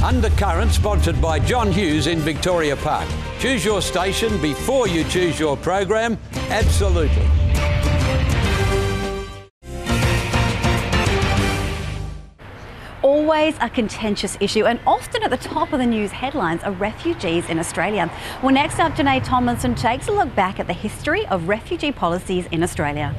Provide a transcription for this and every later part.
Undercurrent, sponsored by John Hughes in Victoria Park. Choose your station before you choose your program. Absolutely. Always a contentious issue, and often at the top of the news headlines are refugees in Australia. Well, next up, Jenna Tomlinson takes a look back at the history of refugee policies in Australia.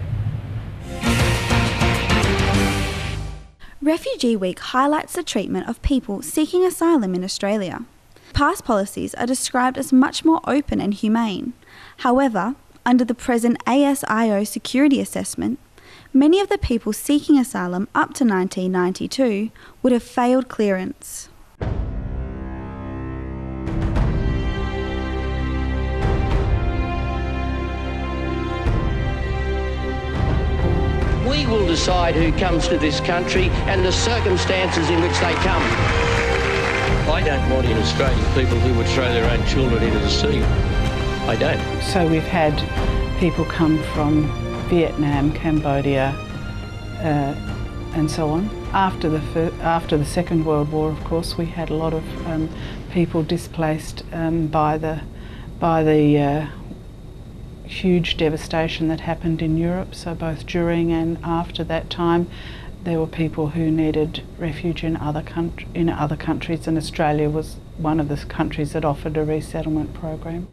Refugee Week highlights the treatment of people seeking asylum in Australia. Past policies are described as much more open and humane. However, under the present ASIO security assessment, many of the people seeking asylum up to 1992 would have failed clearance. We will decide who comes to this country and the circumstances in which they come. I don't want in Australia people who would throw their own children into the sea. I don't. So we've had people come from Vietnam, Cambodia, and so on. After the Second World War, of course, we had a lot of people displaced by the huge devastation that happened in Europe. So both during and after that time, there were people who needed refuge in other countries, and Australia was one of the countries that offered a resettlement program.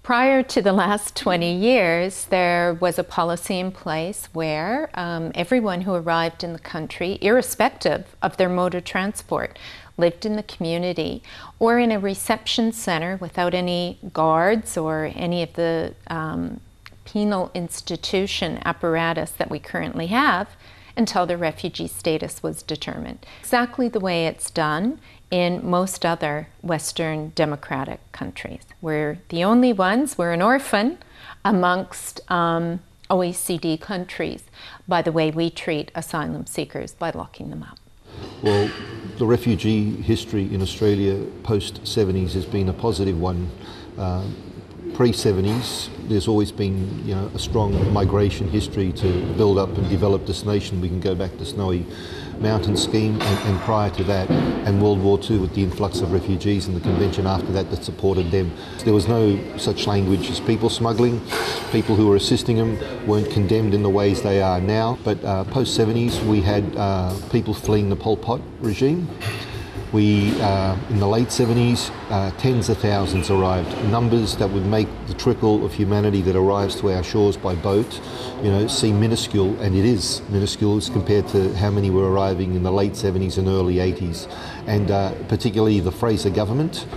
Prior to the last 20 years, there was a policy in place where everyone who arrived in the country, irrespective of their mode of transport, lived in the community or in a reception centre without any guards or any of the penal institution apparatus that we currently have until their refugee status was determined. Exactly the way it's done in most other Western democratic countries. We're the only ones, we're an orphan amongst OECD countries by the way we treat asylum seekers by locking them up. Well, the refugee history in Australia post-70s has been a positive one. Pre-70s, there's always been, a strong migration history to build up and develop this nation. We can go back to Snowy Mountain Scheme and prior to that, and World War II with the influx of refugees and the convention after that supported them. There was no such language as people smuggling. People who were assisting them weren't condemned in the ways they are now. But post-70s, we had people fleeing the Pol Pot regime. We, in the late 70s, tens of thousands arrived, numbers that would make the trickle of humanity that arrives to our shores by boat, seem minuscule, and it is minuscule as compared to how many were arriving in the late 70s and early 80s. And particularly the Fraser government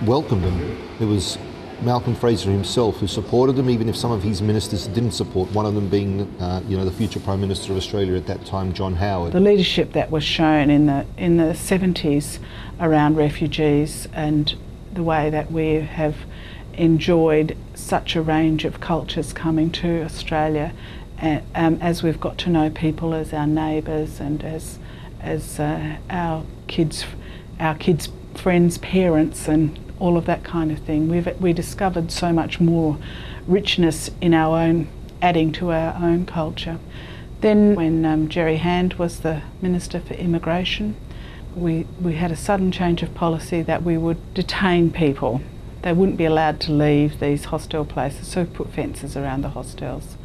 welcomed them. It was Malcolm Fraser himself who supported them, even if some of his ministers didn't support, one of them being the future Prime Minister of Australia at that time, John Howard. The leadership that was shown in the 70s around refugees and the way that we have enjoyed such a range of cultures coming to Australia, as we've got to know people as our neighbours and as our kids' friends' parents and all of that kind of thing. We discovered so much more richness in our own, adding to our own culture. Then when Jerry Hand was the Minister for Immigration, we had a sudden change of policy that we would detain people. They wouldn't be allowed to leave these hostel places, so we put fences around the hostels.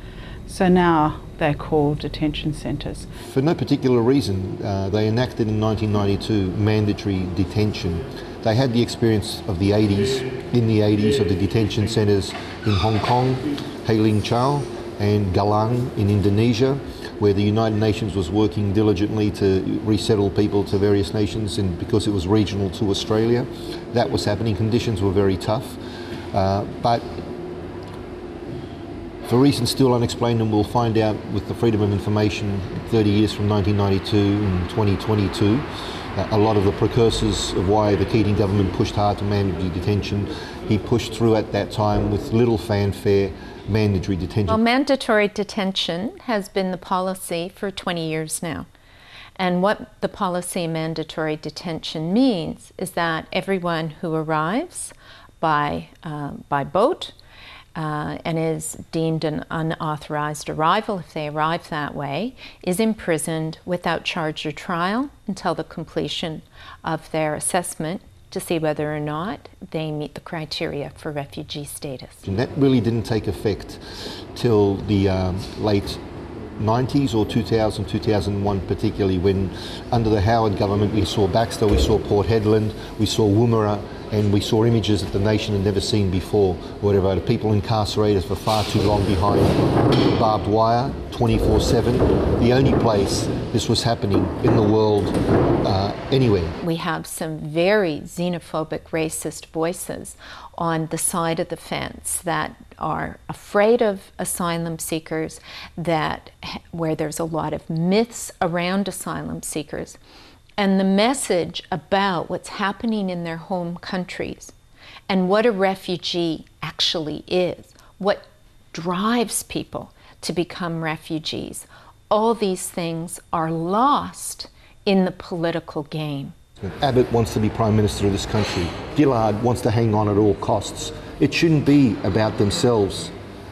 So now they're called detention centres. For no particular reason, they enacted in 1992 mandatory detention. They had the experience of the 80s, of the detention centres in Hong Kong, Hailing Chau and Galang in Indonesia, where the United Nations was working diligently to resettle people to various nations, and because it was regional to Australia, that was happening. Conditions were very tough, but for reasons still unexplained, and we'll find out with the Freedom of Information 30 years from 1992 and 2022, a lot of the precursors of why the Keating government pushed hard to mandatory detention, he pushed through at that time with little fanfare mandatory detention. Well, mandatory detention has been the policy for 20 years now. And what the policy mandatory detention means is that everyone who arrives by boat and is deemed an unauthorized arrival if they arrive that way, is imprisoned without charge or trial until the completion of their assessment to see whether or not they meet the criteria for refugee status. And that really didn't take effect till the late 90s or 2000, 2001 particularly, when under the Howard government we saw Baxter, we saw Port Hedland, we saw Woomera, and we saw images that the nation had never seen before, whatever, the people incarcerated for far too long behind barbed wire, 24/7, the only place this was happening in the world anywhere. We have some very xenophobic, racist voices on the side of the fence that are afraid of asylum seekers, where there's a lot of myths around asylum seekers. And the message about what's happening in their home countries and what a refugee actually is, what drives people to become refugees, all these things are lost in the political game. Abbott wants to be Prime Minister of this country. Gillard wants to hang on at all costs. It shouldn't be about themselves.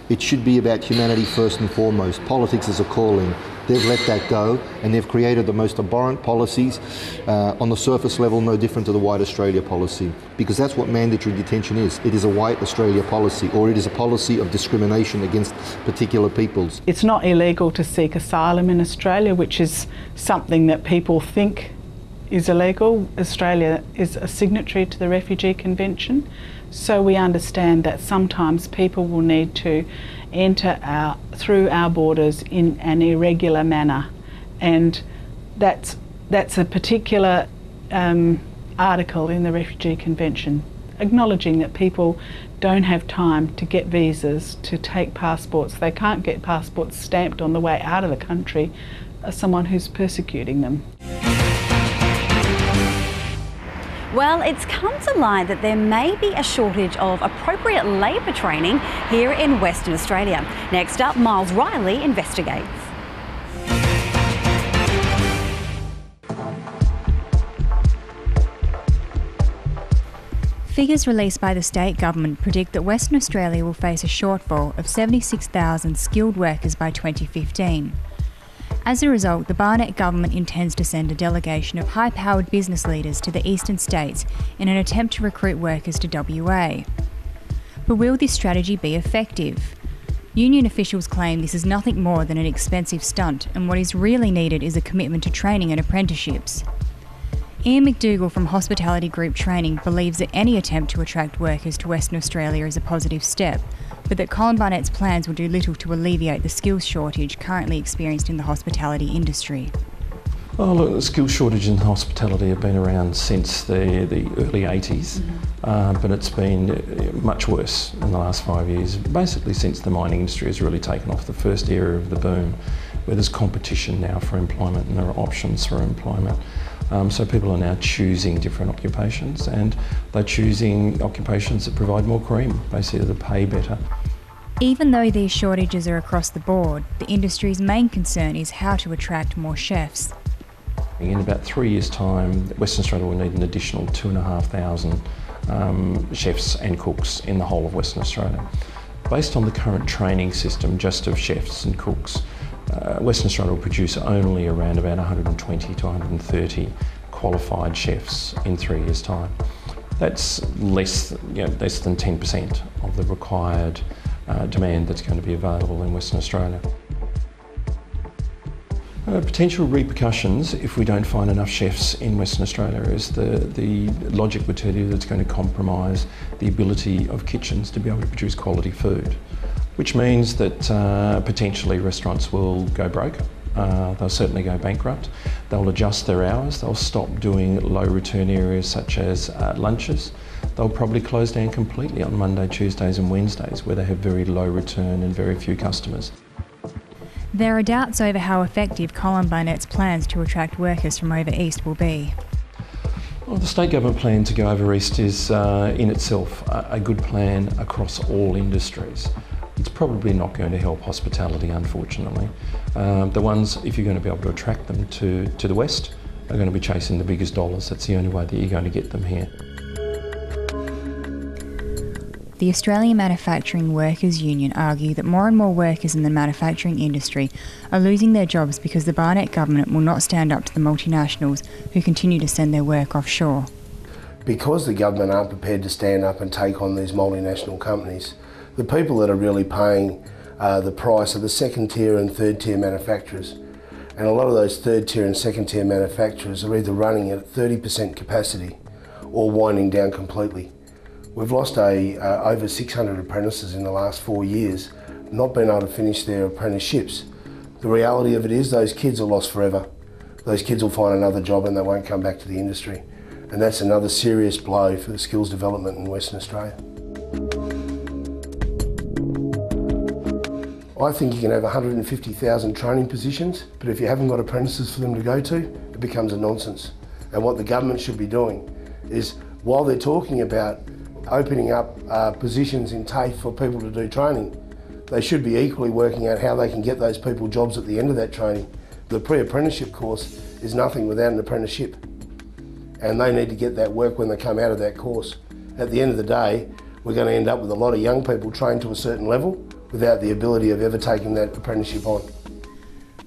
It should be about humanity first and foremost. Politics is a calling. They've let that go, and they've created the most abhorrent policies on the surface level, no different to the White Australia policy, because that's what mandatory detention is. It is a White Australia policy, or it is a policy of discrimination against particular peoples. It's not illegal to seek asylum in Australia, which is something that people think is illegal. Australia is a signatory to the Refugee Convention, so we understand that sometimes people will need to enter through our borders in an irregular manner, and that's a particular article in the Refugee Convention, acknowledging that people don't have time to get visas, to take passports. They can't get passports stamped on the way out of the country as someone who's persecuting them. Well, it's come to light that there may be a shortage of appropriate labour training here in Western Australia. Next up, Miles Riley investigates. Figures released by the state government predict that Western Australia will face a shortfall of 76,000 skilled workers by 2015. As a result, the Barnett government intends to send a delegation of high-powered business leaders to the eastern states in an attempt to recruit workers to WA. But will this strategy be effective? Union officials claim this is nothing more than an expensive stunt, and what is really needed is a commitment to training and apprenticeships. Ian McDougall from Hospitality Group Training believes that any attempt to attract workers to Western Australia is a positive step, but that Colin Barnett's plans will do little to alleviate the skills shortage currently experienced in the hospitality industry. Oh, look, the skills shortage in hospitality have been around since the early 80s, but it's been much worse in the last 5 years, basically since the mining industry has really taken off, the first era of the boom, where there's competition now for employment and there are options for employment. So people are now choosing different occupations, and they're choosing occupations that provide more cream, basically that pay better. Even though these shortages are across the board, the industry's main concern is how to attract more chefs. In about 3 years' time, Western Australia will need an additional 2,500 chefs and cooks in the whole of Western Australia. Based on the current training system just of chefs and cooks, Western Australia will produce only around about 120 to 130 qualified chefs in 3 years' time. That's less than 10% of the required demand that's going to be available in Western Australia. Potential repercussions if we don't find enough chefs in Western Australia is the logic would tell you that it's going to compromise the ability of kitchens to be able to produce quality food, which means that potentially restaurants will go broke. They'll certainly go bankrupt. They'll adjust their hours. They'll stop doing low return areas such as lunches. They'll probably close down completely on Monday, Tuesdays and Wednesdays, where they have very low return and very few customers. There are doubts over how effective Colin Barnett's plans to attract workers from over east will be. Well, the state government plan to go over east is in itself a good plan across all industries. It's probably not going to help hospitality, unfortunately. The ones, if you're going to be able to attract them to the west, are going to be chasing the biggest dollars. That's the only way that you're going to get them here. the Australian Manufacturing Workers Union argue that more and more workers in the manufacturing industry are losing their jobs because the Barnett government will not stand up to the multinationals who continue to send their work offshore. Because the government aren't prepared to stand up and take on these multinational companies, the people that are really paying the price are the second tier and third tier manufacturers. And a lot of those third tier and second tier manufacturers are either running at 30% capacity or winding down completely. We've lost over 600 apprentices in the last 4 years, not being able to finish their apprenticeships. The reality of it is those kids are lost forever. Those kids will find another job and they won't come back to the industry. And that's another serious blow for the skills development in Western Australia. I think you can have 150,000 training positions, but if you haven't got apprentices for them to go to, it becomes a nonsense. And what the government should be doing is, while they're talking about opening up positions in TAFE for people to do training, they should be equally working out how they can get those people jobs at the end of that training. The pre-apprenticeship course is nothing without an apprenticeship, and they need to get that work when they come out of that course. At the end of the day, we're going to end up with a lot of young people trained to a certain level without the ability of ever taking that apprenticeship on.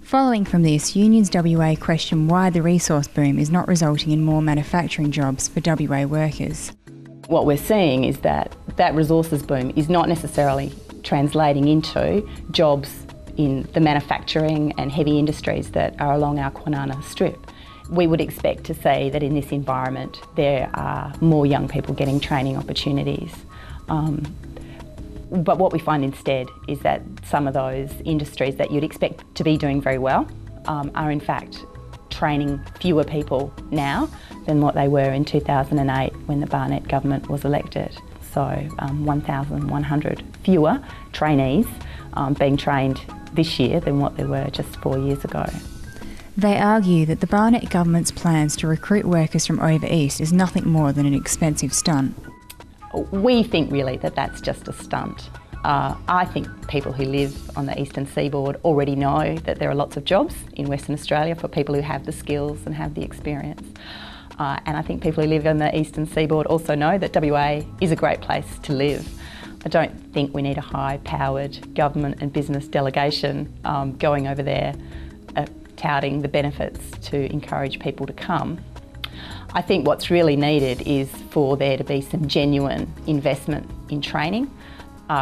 Following from this, Unions WA question why the resource boom is not resulting in more manufacturing jobs for WA workers. What we're seeing is that that resources boom is not necessarily translating into jobs in the manufacturing and heavy industries that are along our Kwinana strip. We would expect to see that in this environment there are more young people getting training opportunities. But what we find instead is that some of those industries that you'd expect to be doing very well are in fact training fewer people now than what they were in 2008 when the Barnett government was elected. So 1,100 fewer trainees being trained this year than what there were just 4 years ago. They argue that the Barnett government's plans to recruit workers from over east is nothing more than an expensive stunt. We think really that that's just a stunt. I think people who live on the eastern seaboard already know that there are lots of jobs in Western Australia for people who have the skills and have the experience. And I think people who live on the eastern seaboard also know that WA is a great place to live. I don't think we need a high-powered government and business delegation going over there touting the benefits to encourage people to come. I think what's really needed is for there to be some genuine investment in training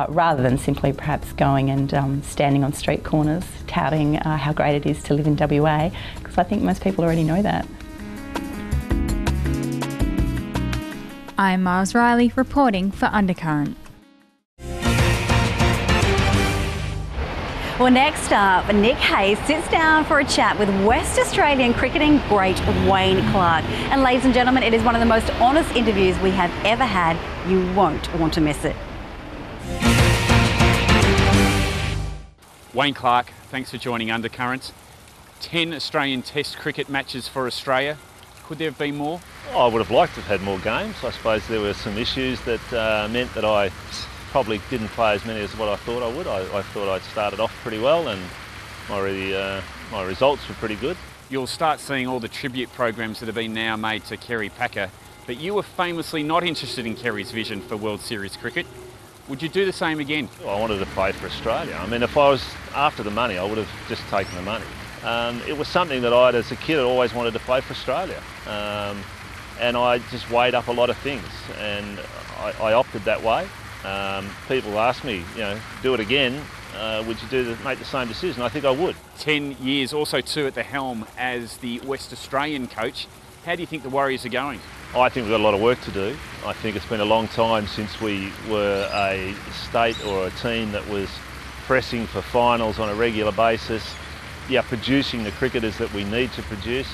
rather than simply perhaps going and standing on street corners touting how great it is to live in WA, because I think most people already know that. I'm Miles Riley reporting for Undercurrent. Well, next up, Nick Hayes sits down for a chat with West Australian cricketing great Wayne Clark. And ladies and gentlemen, it is one of the most honest interviews we have ever had. You won't want to miss it. Wayne Clark, thanks for joining Undercurrent. 10 Australian Test cricket matches for Australia. Could there have been more? I would have liked to have had more games. I suppose there were some issues that meant that I probably didn't play as many as what I thought I would. I thought I'd started off pretty well and my results were pretty good. You'll start seeing all the tribute programs that have been now made to Kerry Packer, but you were famously not interested in Kerry's vision for World Series cricket. Would you do the same again? I wanted to play for Australia. I mean, if I was after the money, I would have just taken the money. It was something that I, as a kid, had always wanted to play for Australia. And I just weighed up a lot of things and I opted that way. People ask me, do it again, would you make the same decision? I think I would. 10 years, also too at the helm as the West Australian coach. How do you think the Warriors are going? I think we've got a lot of work to do. I think it's been a long time since we were a state or a team that was pressing for finals on a regular basis. Producing the cricketers that we need to produce.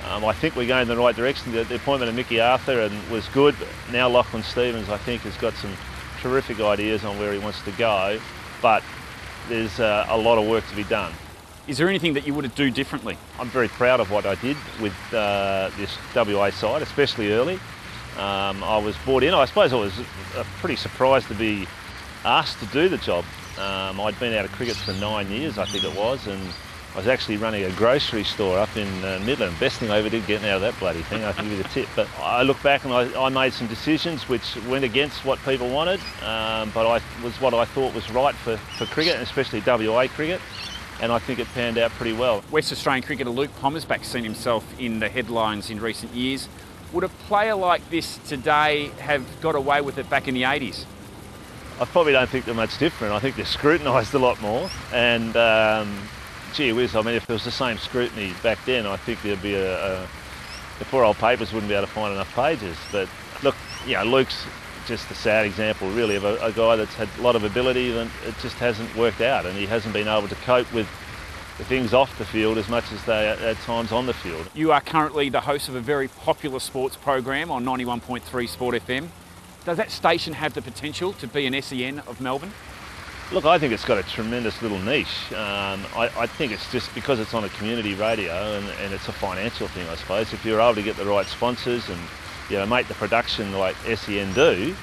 I think we're going in the right direction. The appointment of Mickey Arthur was good. Now Lachlan Stevens, I think, has got some terrific ideas on where he wants to go, but there's a lot of work to be done. Is there anything that you would do differently? I'm very proud of what I did with this WA side, especially early. I was brought in. I suppose I was pretty surprised to be asked to do the job. I'd been out of cricket for 9 years, I think it was, and I was actually running a grocery store up in Midland. Best thing I ever did getting out of that bloody thing, I can give you the tip. But I look back and I made some decisions which went against what people wanted, but was what I thought was right for cricket, and especially WA cricket, and I think it panned out pretty well. West Australian cricketer Luke Pommersbach's seen himself in the headlines in recent years. Would a player like this today have got away with it back in the 80s? I probably don't think they're much different. I think they're scrutinised a lot more, and gee whiz, I mean, if there was the same scrutiny back then, I think there'd be the poor old papers wouldn't be able to find enough pages. But look, you know, Luke's just a sad example really of a guy that's had a lot of ability and it just hasn't worked out, and he hasn't been able to cope with the things off the field as much as they at times on the field. You are currently the host of a very popular sports program on 91.3 Sport FM. Does that station have the potential to be an SEN of Melbourne? Look, I think it's got a tremendous little niche. I think it's just because it's on a community radio and it's a financial thing, I suppose. If you're able to get the right sponsors and, you know, make the production like SEN do,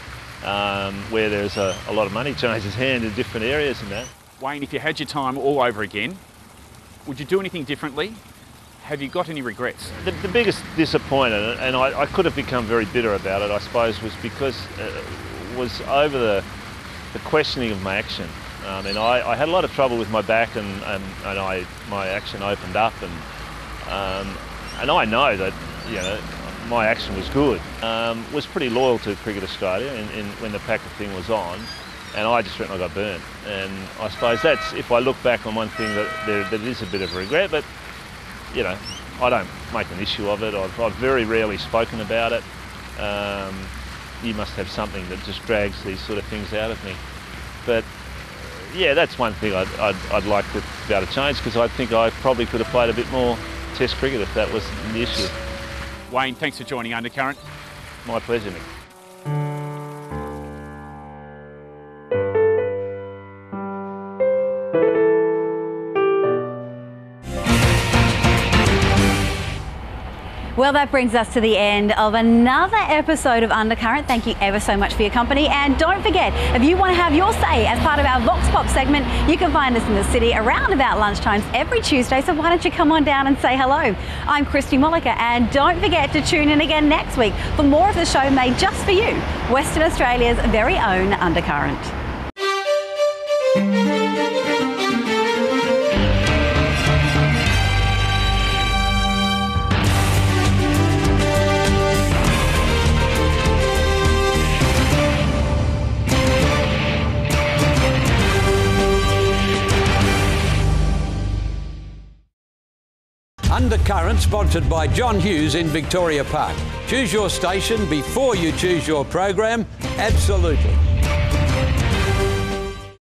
where there's a lot of money changes hands in different areas and that. Wayne, if you had your time all over again, would you do anything differently? Have you got any regrets? The biggest disappointment, and I could have become very bitter about it, I suppose, was because was over the questioning of my action. I mean, I had a lot of trouble with my back, and my action opened up, and I know that, you know, my action was good. Was pretty loyal to Cricket Australia when the Packer thing was on, and I just reckon I got burnt. And I suppose that's, if I look back on one thing, that is a bit of a regret, but you know, I don't make an issue of it. I've very rarely spoken about it. You must have something that just drags these sort of things out of me. But yeah, that's one thing I'd like to be able to change, because I think I probably could have played a bit more Test cricket if that was the issue. Wayne, thanks for joining Undercurrent. My pleasure, Nick. Well, that brings us to the end of another episode of Undercurrent. Thank you ever so much for your company. And don't forget, if you want to have your say as part of our Vox Pop segment, you can find us in the city around about lunchtimes every Tuesday. So why don't you come on down and say hello? I'm Christy Mullica, and don't forget to tune in again next week for more of the show made just for you, Western Australia's very own Undercurrent. Undercurrent, sponsored by John Hughes in Victoria Park. Choose your station before you choose your program. Absolutely.